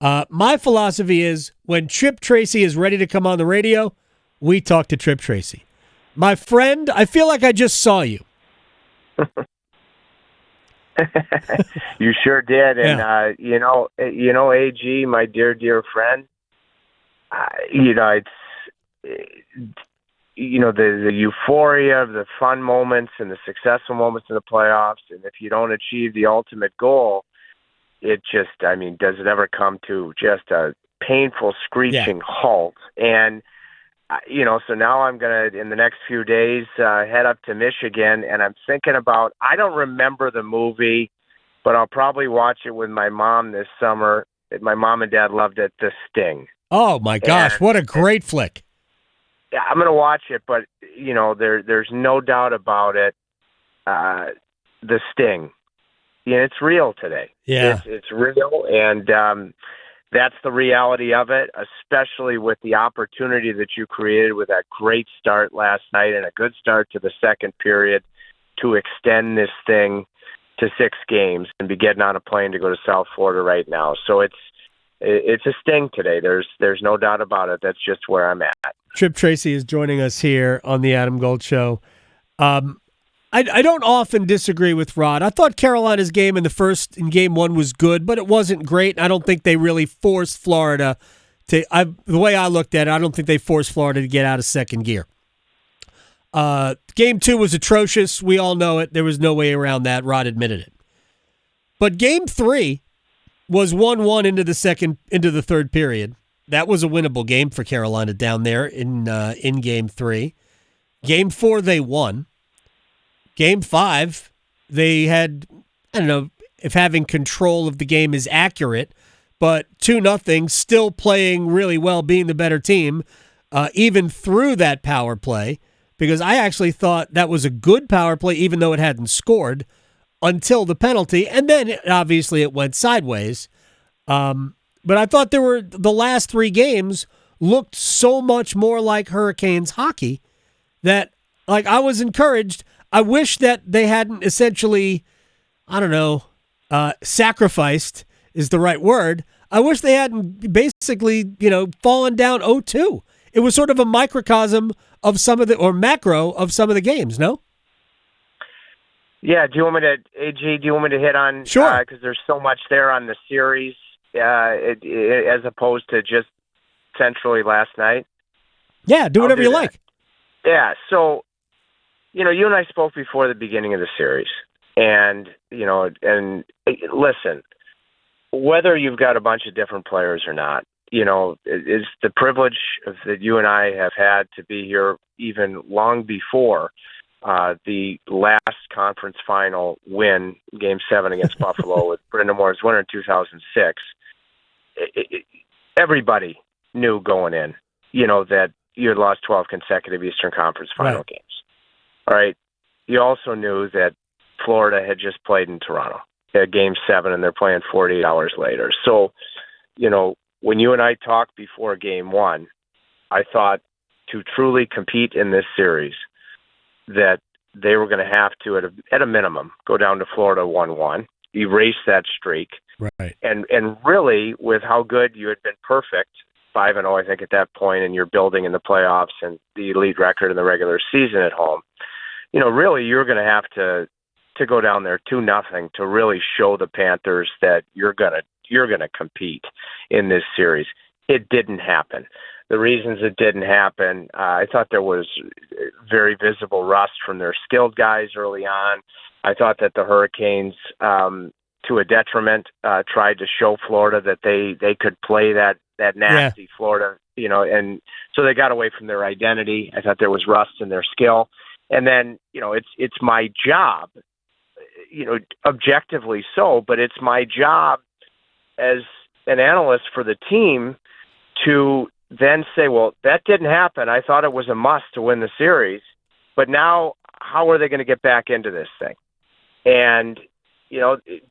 My philosophy is when Tripp Tracy is ready to come on the radio, we talk to Tripp Tracy. My friend, I feel like I just saw you. You sure did, and Yeah. AG, my dear friend. The euphoria of the fun moments and the successful moments in the playoffs, and if you don't achieve the ultimate goal, it just, does it ever come to just a painful, screeching halt? And so now I'm going to, in the next few days, head up to Michigan, and I'm thinking about, I don't remember the movie, but I'll probably watch it with my mom this summer. My mom and dad loved it, The Sting. Oh, my gosh, what a great flick. Yeah, I'm going to watch it, but, there's no doubt about it. The Sting. It's real today. Yeah. It's real, and that's the reality of it, especially with the opportunity that you created with that great start last night and a good start to the second period to extend this thing to 6 games and be getting on a plane to go to South Florida right now. So it's a Sting today. There's no doubt about it. That's just where I'm at. Tripp Tracy is joining us here on the Adam Gold Show. I don't often disagree with Rod. I thought Carolina's game in game 1 was good, but it wasn't great. I don't think they really forced Florida to. The way I looked at it, I don't think they forced Florida to get out of second gear. Game 2 was atrocious. We all know it. There was no way around that. Rod admitted it. But game 3 was 1-1 into the third period. That was a winnable game for Carolina down there in game 3. Game 4 they won. Game 5, they had, I don't know if having control of the game is accurate, but 2-0, still playing really well, being the better team, even through that power play, because I actually thought that was a good power play, even though it hadn't scored, until the penalty, and then obviously it went sideways. But I thought the last 3 games looked so much more like Hurricanes hockey that, I was encouraged. I wish that they hadn't essentially, sacrificed is the right word. I wish they hadn't basically, fallen down 0-2. It was sort of a microcosm of macro of some of the games, no? Yeah, do you want me to hit on? Sure. Because there's so much there on the series, as opposed to just centrally last night. Yeah, do whatever you like. Yeah, so, you and I spoke before the beginning of the series, and listen, whether you've got a bunch of different players or not, it's the privilege that you and I have had to be here even long before the last conference final win, Game 7 against Buffalo with brind'amour's winner in 2006. Everybody knew going in, that you had lost 12 consecutive Eastern Conference final games. All right. You also knew that Florida had just played in Toronto at Game 7, and they're playing 48 hours later. So, when you and I talked before Game 1, I thought to truly compete in this series that they were going to have to, at a minimum, go down to Florida 1-1, erase that streak. Right. And really, with how good you had been perfect, 5-0, I think, at that point, and you're building in the playoffs and the elite record in the regular season at home, really you're going to have to go down there 2-0 to really show the Panthers that you're going to compete in this series. It didn't happen. The reasons it didn't happen, I thought there was very visible rust from their skilled guys early on. I thought that the Hurricanes, to a detriment, tried to show Florida that they could play that nasty Florida, and so they got away from their identity. I thought there was rust in their skill. And then, it's my job, objectively so, but it's my job as an analyst for the team to then say, well, that didn't happen. I thought it was a must to win the series, but now how are they going to get back into this thing? And,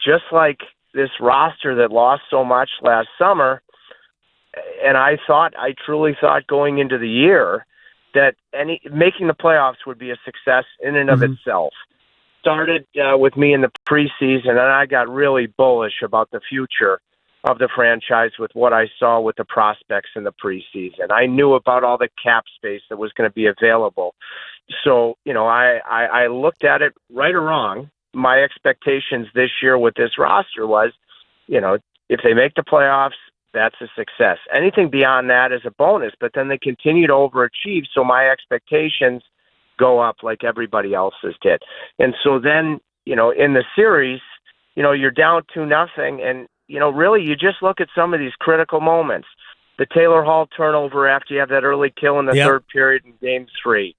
just like this roster that lost so much last summer, and I truly thought going into the year that making the playoffs would be a success in and of itself. Started with me in the preseason, and I got really bullish about the future of the franchise with what I saw with the prospects in the preseason. I knew about all the cap space that was going to be available. So, I looked at it, right or wrong. My expectations this year with this roster was, if they make the playoffs, that's a success. Anything beyond that is a bonus, but then they continue to overachieve, so my expectations go up like everybody else's did. And so then, in the series, you're down 2-0, and, really you just look at some of these critical moments. The Taylor Hall turnover after you have that early kill in the third period in Game 3.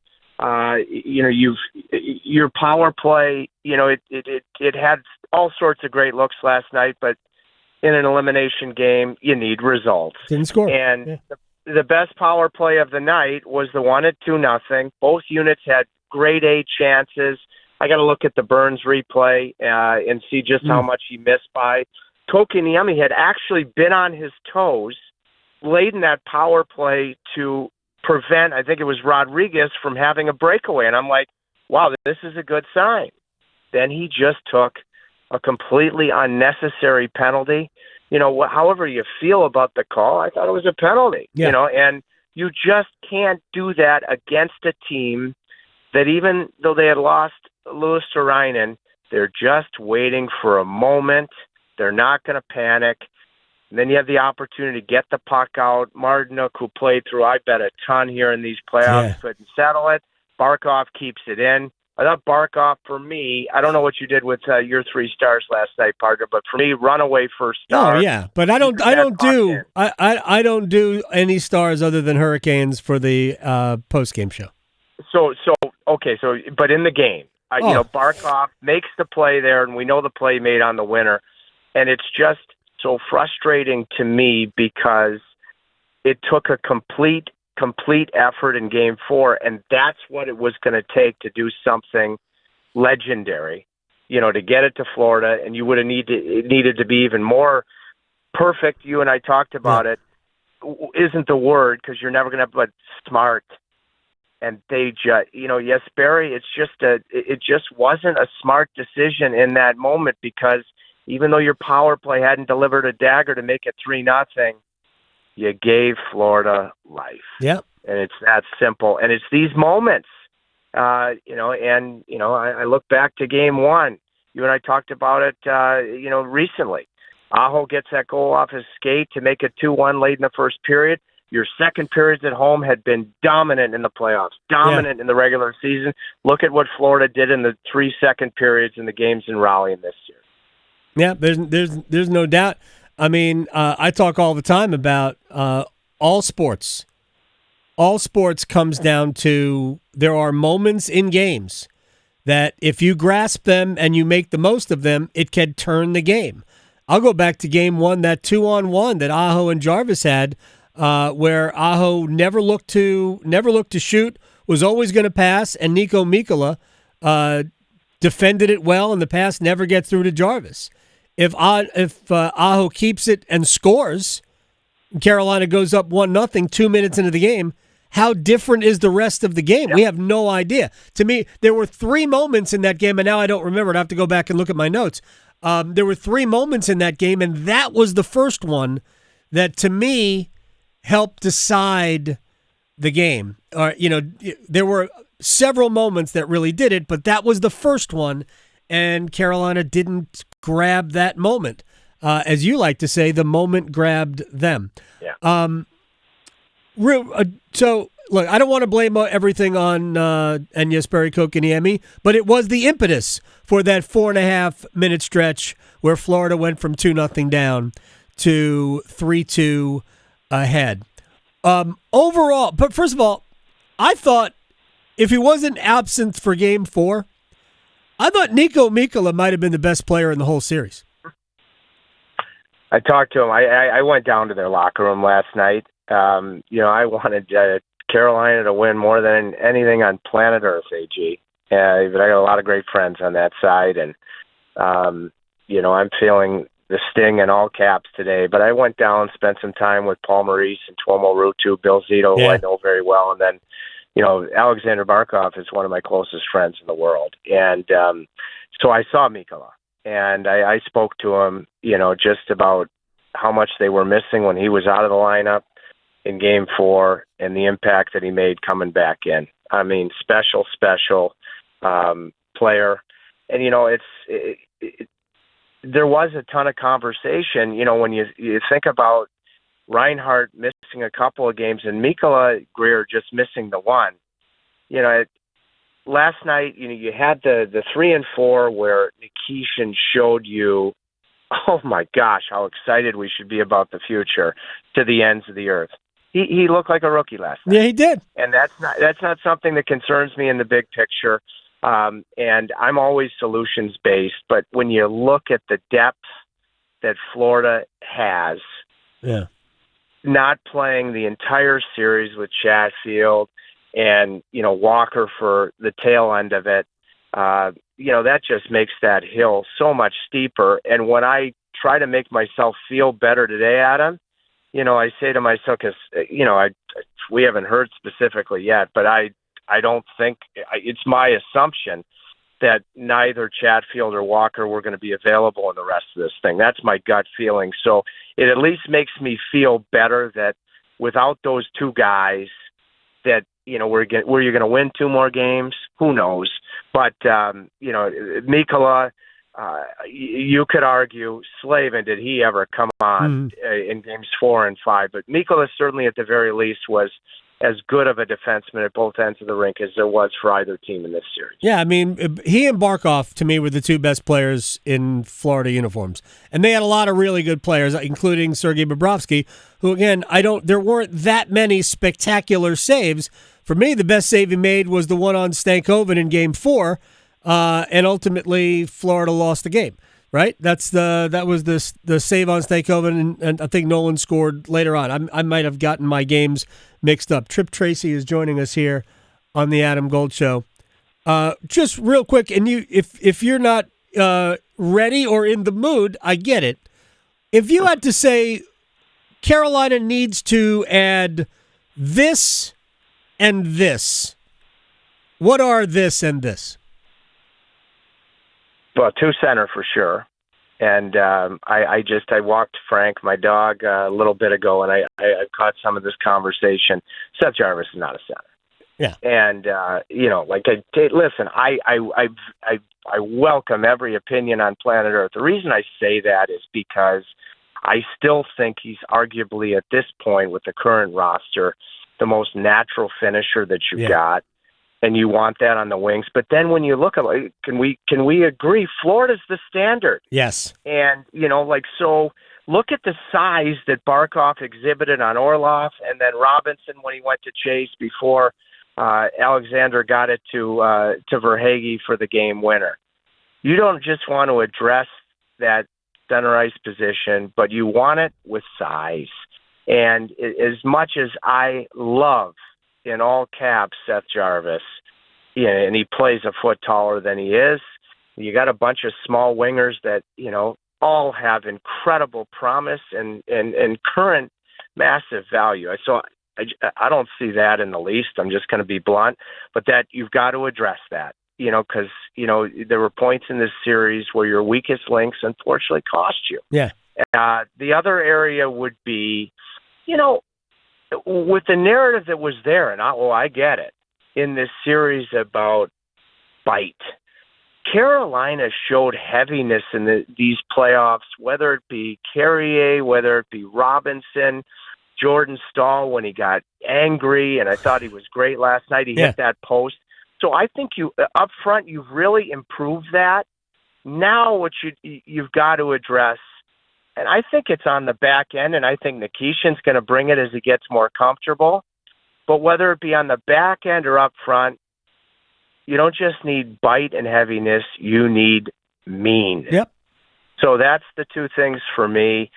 Your power play, it had all sorts of great looks last night, but in an elimination game, you need results. Didn't score. And the best power play of the night was the one at 2-0. Both units had grade A chances. I got to look at the Burns replay and see just how much he missed by. Kotkaniemi had actually been on his toes late in that power play to prevent, I think it was Rodriguez, from having a breakaway. And I'm like, wow, this is a good sign. Then he just took a completely unnecessary penalty. However you feel about the call, I thought it was a penalty. And you just can't do that against a team that, even though they had lost Louis Sarainen, they're just waiting for a moment. They're not going to panic. And then you have the opportunity to get the puck out. Martinuk, who played through, I bet, a ton here in these playoffs, couldn't settle it. Barkov keeps it in. I thought Barkov, for me, I don't know what you did with your 3 stars last night, partner, but for me, runaway first star. Oh yeah, but I don't do any stars other than Hurricanes for the post game show. But in the game, Barkov makes the play there, and we know the play made on the winner, and it's just so frustrating to me because it took a complete effort in Game 4, and that's what it was going to take to do something legendary, to get it to Florida, and you would have needed to be even more perfect. You and I talked about it. Isn't the word, because you're never going to have, but smart. And they just, yes, Barry, it just wasn't a smart decision in that moment, because even though your power play hadn't delivered a dagger to make it 3-0, you gave Florida life. Yep. And it's that simple. And it's these moments, I look back to Game 1. You and I talked about it, recently. Aho gets that goal off his skate to make it 2-1 late in the first period. Your second periods at home had been dominant in the playoffs, dominant in the regular season. Look at what Florida did in the 3 second periods in the games in Raleigh this year. Yeah, there's no doubt. I mean, I talk all the time about all sports. All sports comes down to there are moments in games that if you grasp them and you make the most of them, it can turn the game. I'll go back to Game 1, that 2-on-1 that Aho and Jarvis had, where Aho never looked to shoot, was always going to pass, and Nico Mikkola defended it well, and the pass never gets through to Jarvis. If Aho keeps it and scores, Carolina goes up 1-0 2 minutes into the game, how different is the rest of the game? Yep. We have no idea. To me, there were 3 moments in that game, and now I don't remember it. I have to go back and look at my notes. There were 3 moments in that game, and that was the first one that, to me, helped decide the game. There were several moments that really did it, but that was the first one, and Carolina didn't grab that moment. As you like to say, the moment grabbed them. Yeah. So, look, I don't want to blame everything on Jesperi Kotkaniemi, but it was the impetus for that 4.5-minute stretch where Florida went from 2-0 down to 3-2 ahead. Overall, but first of all, I thought if he wasn't absent for Game 4, I thought Nico Mikkola might have been the best player in the whole series. I talked to him. I went down to their locker room last night. I wanted Carolina to win more than anything on planet Earth, AG. But I got a lot of great friends on that side, and I'm feeling the sting in all caps today. But I went down, spent some time with Paul Maurice and Tuomo Ruutu, Bill Zito, who I know very well, and then Alexander Barkov is one of my closest friends in the world, and so I saw Mikkola, and I spoke to him, just about how much they were missing when he was out of the lineup in Game 4 and the impact that he made coming back in. I mean, special player. And, there was a ton of conversation, when you think about Reinhart missing a couple of games and Mikola Greer just missing the one. Last night, you had the 3 and 4 where Nikishin showed you, oh my gosh, how excited we should be about the future to the ends of the earth. He looked like a rookie last night. Yeah, he did. And that's not something that concerns me in the big picture. And I'm always solutions based, but when you look at the depth that Florida has, not playing the entire series with Chatfield and Walker for the tail end of it, that just makes that hill so much steeper. And when I try to make myself feel better today, Adam, I say to myself, because we haven't heard specifically yet, but I don't think it's my assumption that neither Chatfield or Walker were going to be available in the rest of this thing. That's my gut feeling. So it at least makes me feel better that without those two guys, that were you going to win 2 more games? Who knows? But Mikola, you could argue, Slavin, did he ever come on in games 4 and 5? But Mikola certainly, at the very least, was as good of a defenseman at both ends of the rink as there was for either team in this series. Yeah, I mean, he and Barkov, to me, were the 2 best players in Florida uniforms. And they had a lot of really good players, including Sergei Bobrovsky, who, again, there weren't that many spectacular saves. For me, the best save he made was the one on Stankoven in Game 4, and ultimately Florida lost the game. Right, that was the save on Stankoven, and I think Nolan scored later on. I might have gotten my games mixed up. Tripp Tracy is joining us here on the Adam Gold Show. Just real quick, and if you're not ready or in the mood, I get it. If you had to say Carolina needs to add this and this, what are this and this? Well, 2 center for sure. And I walked Frank, my dog, a little bit ago, and I caught some of this conversation. Seth Jarvis is not a center. Yeah. And, listen, I welcome every opinion on planet Earth. The reason I say that is because I still think he's arguably, at this point, with the current roster, the most natural finisher that you've got. And you want that on the wings. But then when you look at it, can we agree Florida's the standard? Yes. And, so look at the size that Barkov exhibited on Orlov and then Robinson when he went to Chase before Alexander got it to Verhaeghe for the game winner. You don't just want to address that center ice position, but you want it with size. And as much as I love, in all caps, Seth Jarvis, and he plays a foot taller than he is. You got a bunch of small wingers that, all have incredible promise and current massive value. So I don't see that in the least. I'm just going to be blunt, but that you've got to address that, because, there were points in this series where your weakest links unfortunately cost you. Yeah. The other area would be, with the narrative that was there, and I get it, in this series about bite, Carolina showed heaviness in these playoffs, whether it be Carrier, whether it be Robinson, Jordan Stahl when he got angry, and I thought he was great last night. He hit that post. So I think you up front, you've really improved that. Now what you've got to address, and I think it's on the back end, and I think Nikishin's going to bring it as he gets more comfortable. But whether it be on the back end or up front, you don't just need bite and heaviness, you need mean. Yep. So that's the 2 things for me,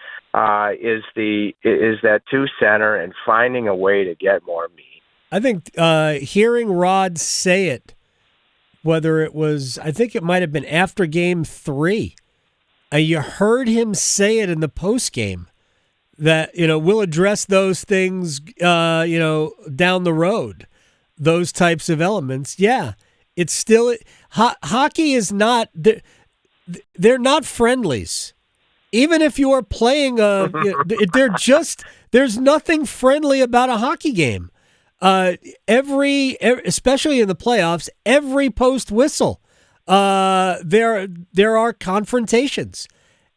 is that 2 center and finding a way to get more mean. I think hearing Rod say it, whether it was, I think it might have been after Game 3, you heard him say it in the post game that we'll address those things down the road, those types of elements. Yeah, it's still hockey is not they're not friendlies. even if you are playing, there's nothing friendly about a hockey game. Especially in the playoffs, every post whistle, there are confrontations.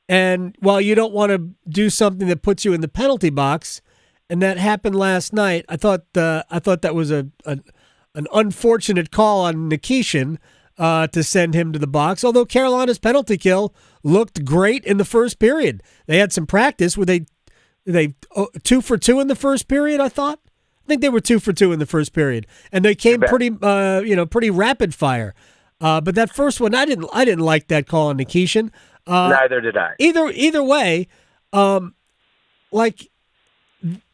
And while you don't want to do something that puts you in the penalty box, and that happened last night, I thought that was an unfortunate call on Nikishin to send him to the box. Although Carolina's penalty kill looked great in the first period, they had some practice. Were they 2 for 2 in the first period? I think they were 2 for 2 in the first period, and they came pretty rapid fire. But that first one, I didn't like that call on Nikishin. Neither did I. Either way,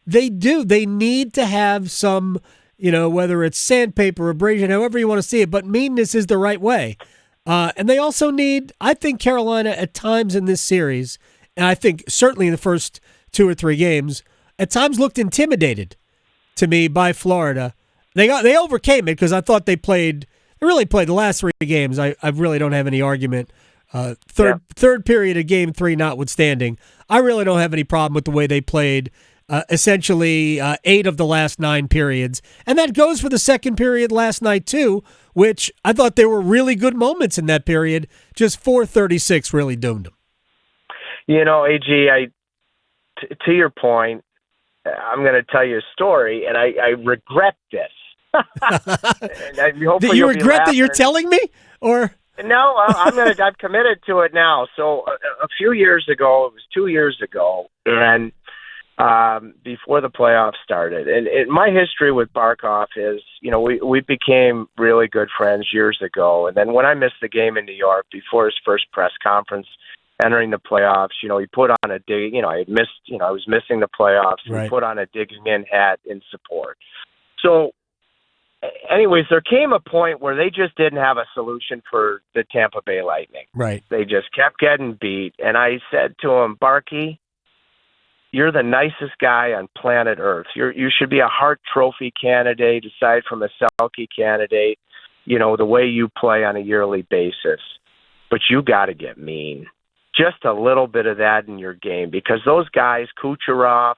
they need to have some, whether it's sandpaper, abrasion, however you want to see it, but meanness is the right way. And they also I think Carolina at times in this series, and I think certainly in the first 2 or 3 games, at times looked intimidated to me by Florida. They overcame it because I thought they really played the last 3 games. I really don't have any argument. Third period of game 3 notwithstanding, I really don't have any problem with the way they played essentially 8 of the last 9 periods. And that goes for the second period last night too, which I thought there were really good moments in that period. Just 4:36 really doomed them. AG, to your point, I'm going to tell you a story, and I regret this. You regret that you're telling me? Or no, I'm committed to it now. So a few years ago, it was 2 years ago, and before the playoffs started, and my history with Barkov is, we became really good friends years ago, and then when I missed the game in New York before his first press conference, entering the playoffs, he put on a dig. I was missing the playoffs. Right. He put on a digging in hat in support. So anyways, there came a point where they just didn't have a solution for the Tampa Bay Lightning. Right. They just kept getting beat. And I said to him, Barkey, you're the nicest guy on planet Earth. You should be a Hart Trophy candidate, aside from a Selke candidate, the way you play on a yearly basis. But you got to get mean. Just a little bit of that in your game, because those guys, Kucherov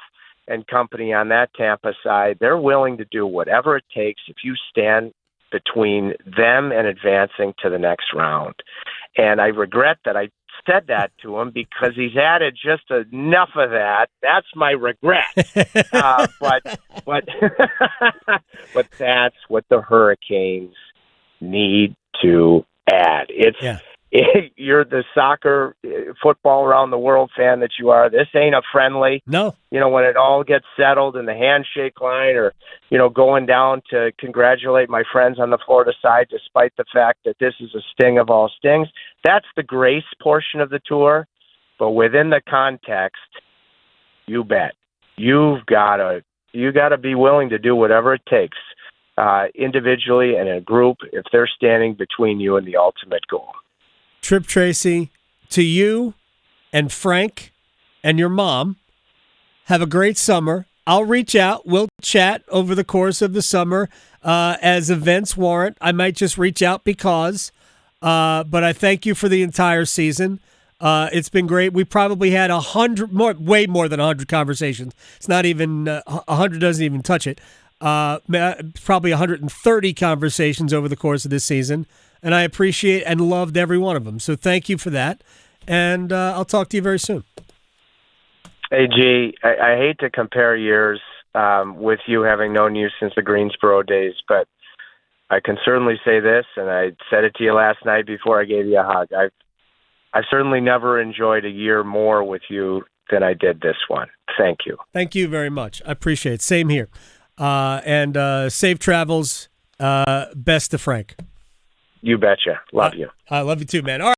and company on that Tampa side, they're willing to do whatever it takes if you stand between them and advancing to the next round. And I regret that I said that to him, because he's added just enough of that. That's my regret. But that's what the Hurricanes need to add. You're the soccer, football around the world fan that you are. This ain't a friendly. No. When it all gets settled in the handshake line, or, going down to congratulate my friends on the Florida side, despite the fact that this is a sting of all stings. That's the grace portion of the tour. But within the context, you bet. You gotta be willing to do whatever it takes, individually and in a group, if they're standing between you and the ultimate goal. Tripp Tracy, to you and Frank and your mom, have a great summer. I'll reach out. We'll chat over the course of the summer as events warrant. I might just reach out because, but I thank you for the entire season. It's been great. We probably had way more than 100 conversations. It's not even 100. Doesn't even touch it. Probably 130 conversations over the course of this season. And I appreciate and loved every one of them. So thank you for that. And I'll talk to you very soon. Hey, G, I hate to compare years with you having known you since the Greensboro days, but I can certainly say this, and I said it to you last night before I gave you a hug. I've certainly never enjoyed a year more with you than I did this one. Thank you. Thank you very much. I appreciate it. Same here. And safe travels. Best to Frank. You betcha. Love you. I love you too, man. All right.